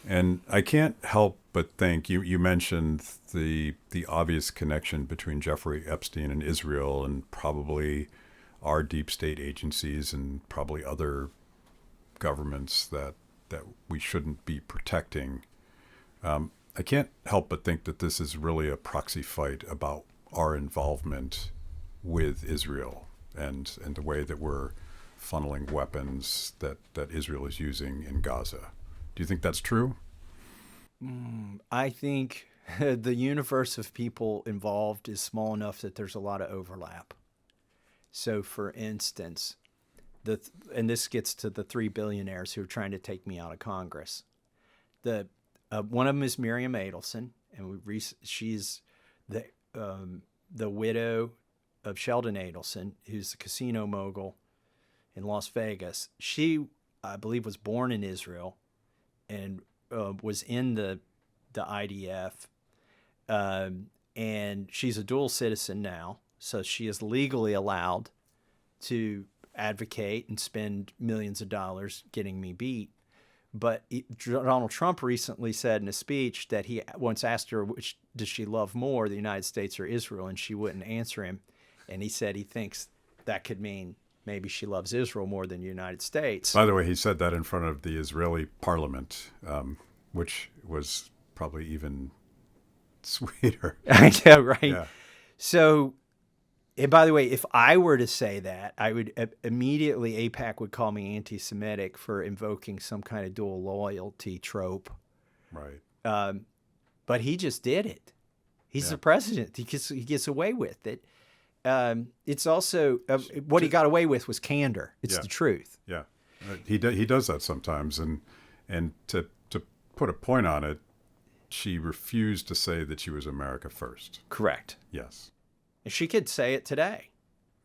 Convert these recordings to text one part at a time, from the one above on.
And I can't help but think you mentioned the obvious connection between Jeffrey Epstein and Israel, and probably our deep state agencies and probably other governments that we shouldn't be protecting. I can't help but think that this is really a proxy fight about our involvement with Israel and the way that we're funneling weapons that Israel is using in Gaza. Do you think that's true? I think the universe of people involved is small enough that there's a lot of overlap. So, for instance, and this gets to the three billionaires who are trying to take me out of Congress. The One of them is Miriam Adelson, and she's the the widow of Sheldon Adelson, who's the casino mogul in Las Vegas. She, I believe, was born in Israel and was in the IDF, and she's a dual citizen now, so she is legally allowed to advocate and spend millions of dollars getting me beat. But Donald Trump recently said in a speech that he once asked her, which does she love more, the United States or Israel, and she wouldn't answer him. And he said he thinks that could mean maybe she loves Israel more than the United States. By the way, he said that in front of the Israeli parliament, which was probably even sweeter. Yeah, right. Yeah. So, and by the way, if I were to say that, I would immediately, AIPAC would call me anti-Semitic for invoking some kind of dual loyalty trope. Right. But he just did it. He's the president. He gets away with it. It's also what he got away with was candor. It's the truth. Yeah, he does that sometimes, and to put a point on it, she refused to say that she was America first. Correct. Yes. And she could say it today.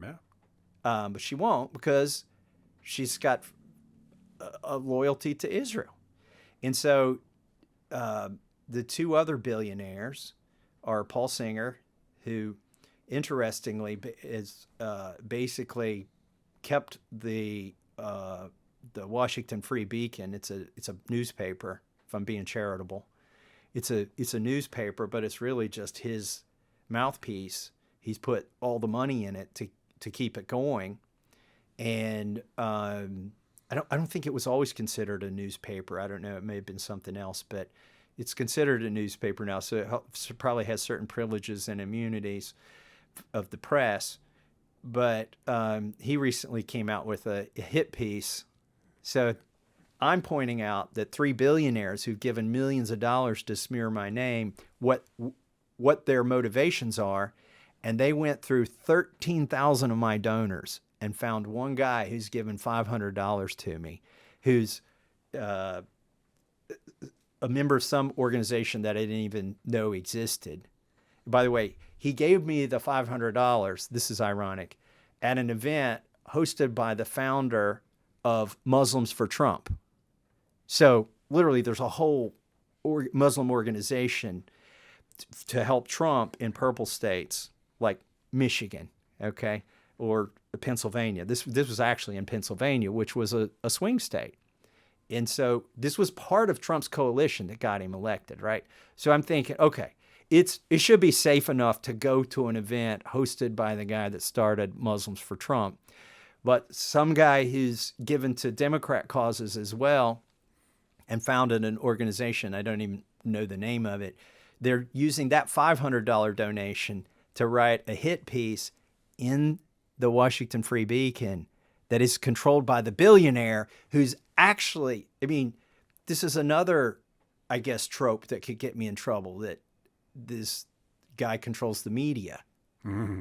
Yeah. But she won't because she's got a loyalty to Israel. And so the two other billionaires are Paul Singer, who interestingly is basically kept the Washington Free Beacon. It's a newspaper, if I'm being charitable. It's a newspaper, but it's really just his mouthpiece. He's put all the money in it to keep it going, and I don't think it was always considered a newspaper. I don't know. It may have been something else, but it's considered a newspaper now. So it probably has certain privileges and immunities of the press. But he recently came out with a hit piece. So I'm pointing out that three billionaires who've given millions of dollars to smear my name, what their motivations are. And they went through 13,000 of my donors and found one guy who's given $500 to me, who's a member of some organization that I didn't even know existed. By the way, he gave me the $500, this is ironic, at an event hosted by the founder of Muslims for Trump. So literally there's a whole Muslim organization to help Trump in purple states like Michigan, okay, or Pennsylvania. This was actually in Pennsylvania, which was a swing state. And so this was part of Trump's coalition that got him elected, right? So I'm thinking, okay, it should be safe enough to go to an event hosted by the guy that started Muslims for Trump. But some guy who's given to Democrat causes as well and founded an organization, I don't even know the name of it, they're using that $500 donation to write a hit piece in the Washington Free Beacon that is controlled by the billionaire who's actually, I mean, this is another, I guess, trope that could get me in trouble, that this guy controls the media. Mm-hmm.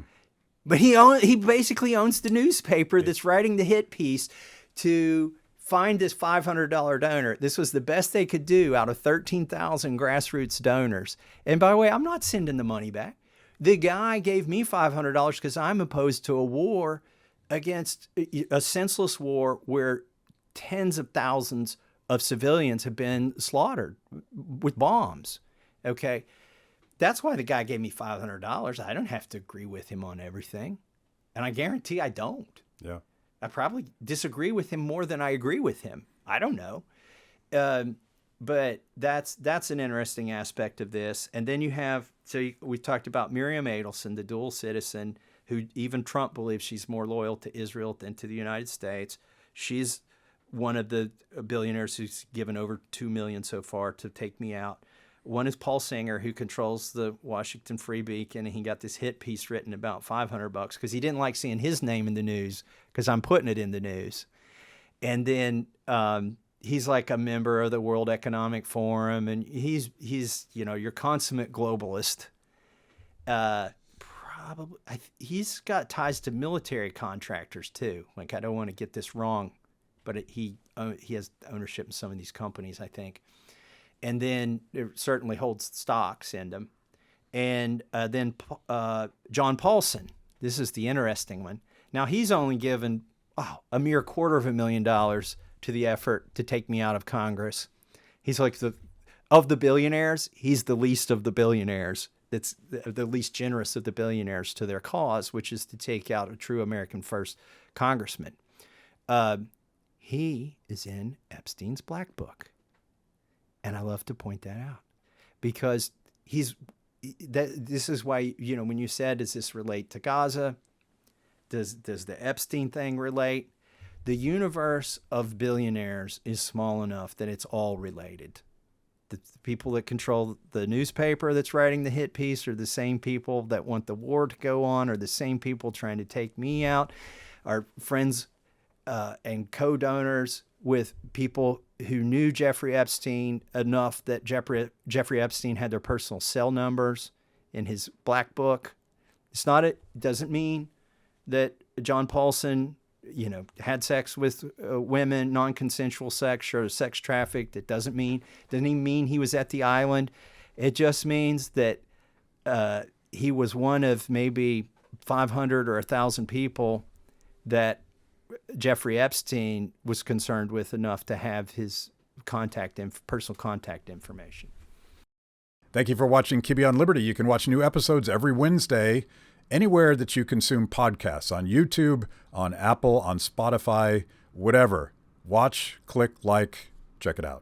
But he basically owns the newspaper that's writing the hit piece to find this $500 donor. This was the best they could do out of 13,000 grassroots donors. And by the way, I'm not sending the money back. The guy gave me $500 because I'm opposed to a war against a senseless war where tens of thousands of civilians have been slaughtered with bombs. Okay. That's why the guy gave me $500. I don't have to agree with him on everything. And I guarantee I don't. Yeah. I probably disagree with him more than I agree with him. I don't know. but that's an interesting aspect of this. And then you have, we talked about Miriam Adelson, the dual citizen, who even Trump believes she's more loyal to Israel than to the United States. She's one of the billionaires who's given over $2 million so far to take me out. One is Paul Singer, who controls the Washington Free Beacon, and he got this hit piece written about $500 because he didn't like seeing his name in the news because I'm putting it in the news. And then he's like a member of the World Economic Forum, and he's your consummate globalist. Probably he's got ties to military contractors too. Like, I don't want to get this wrong, but he has ownership in some of these companies, I think. And then it certainly holds stocks in them. And then John Paulson. This is the interesting one. Now, he's only given a mere $250,000 to the effort to take me out of Congress. He's like of the billionaires, he's the least of the billionaires. That's the least generous of the billionaires to their cause, which is to take out a true American first congressman. He is in Epstein's black book. And I love to point that out because this is why, when you said, does this relate to Gaza? Does the Epstein thing relate? The universe of billionaires is small enough that it's all related. The people that control the newspaper that's writing the hit piece are the same people that want the war to go on, are the same people trying to take me out, are friends and co-donors with people who knew Jeffrey Epstein enough that Jeffrey Epstein had their personal cell numbers in his black book. It doesn't mean that John Paulson, had sex with women, non-consensual sex, or sex trafficked. It doesn't even mean he was at the island. It just means that he was one of maybe 500 or 1,000 people that Jeffrey Epstein was concerned with enough to have his personal contact information. Thank you for watching Kibbe on Liberty. You can watch new episodes every Wednesday anywhere that you consume podcasts, on YouTube, on Apple, on Spotify, whatever. Watch, click, like, check it out.